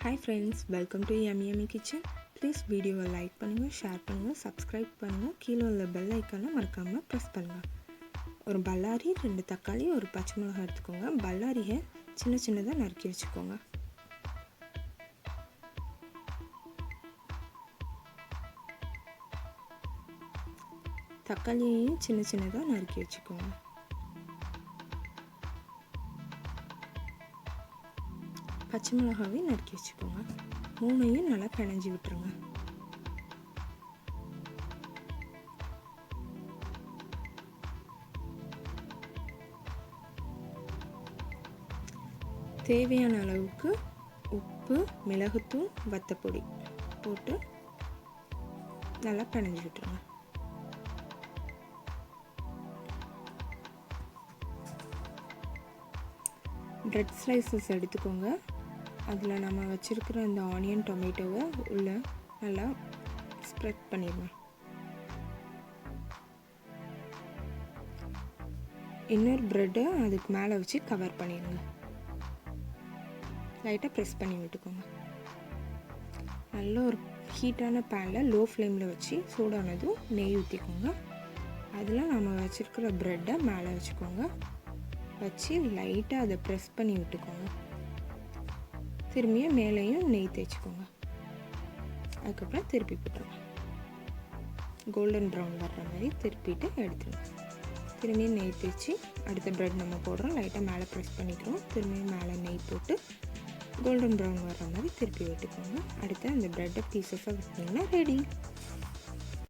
Hi friends, welcome to Yummy Kitchen. Please video like பண்ணுங்க, share பண்ணுங்க, subscribe பண்ணுங்க, கீழ உள்ள bell icon-ஐ மறக்காம press பண்ணுங்க. ஒரு பல்லாரி, 2 தக்காளி, ஒரு பச்சை மிளகாய் எடுத்துக்கோங்க. பல்லாரியை சின்ன சின்னதா நறுக்கி வச்சுக்கோங்க. தக்காளியையும் சின்ன சின்னதா நறுக்கி வச்சுக்கோங்க. பச்சை மிளகாவை நறுக்கி வச்சுக்கோங்க. மூணையும் நல்லா பிணைஞ்சி விட்டுருங்க. தேவையான அளவுக்கு உப்பு, மிளகுத்தூள், வத்தப்பொடி போட்டு நல்லா பிணைஞ்சி விட்டுருங்க. பிரெட் ஸ்லைசஸ் எடுத்துக்கோங்க. அதில் நம்ம வச்சுருக்கிற அந்த ஆனியன் டொமேட்டோவை உள்ள நல்லா ஸ்ப்ரெட் பண்ணிடுங்க. இன்னொரு ப்ரெட்டை அதுக்கு மேலே வச்சு கவர் பண்ணிடுங்க. லைட்டாக ப்ரெஸ் பண்ணி விட்டுக்கோங்க. நல்ல ஒரு ஹீட்டான பேனில் லோ ஃப்ளேமில் வச்சு சூடானதும் நெய் ஊற்றிக்கோங்க. அதில் நம்ம வச்சுருக்கிற ப்ரெட்டை மேலே வச்சுக்கோங்க. வச்சு லைட்டாக அதை ப்ரெஸ் பண்ணி விட்டுக்கோங்க. திரும்பியும் மேலேயும் நெய் தேய்ச்சிக்கோங்க. அதுக்கப்புறம் திருப்பி போட்டுருங்க. கோல்டன் ப்ரௌன் வர்ற மாதிரி திருப்பிட்டு எடுத்துருங்க. திரும்பியும் நெய் தேய்ச்சி அடுத்த ப்ரெட் நம்ம போடுறோம். லைட்டாக மேலே ப்ரெஸ் பண்ணிக்கிறோம். திரும்பியும் மேலே நெய் போட்டு கோல்டன் ப்ரௌன் வர்ற மாதிரி திருப்பி விட்டுக்கோங்க. அடுத்து அந்த ப்ரெட்டை பீசஸாக விட்டிங்கன்னா ரெடி.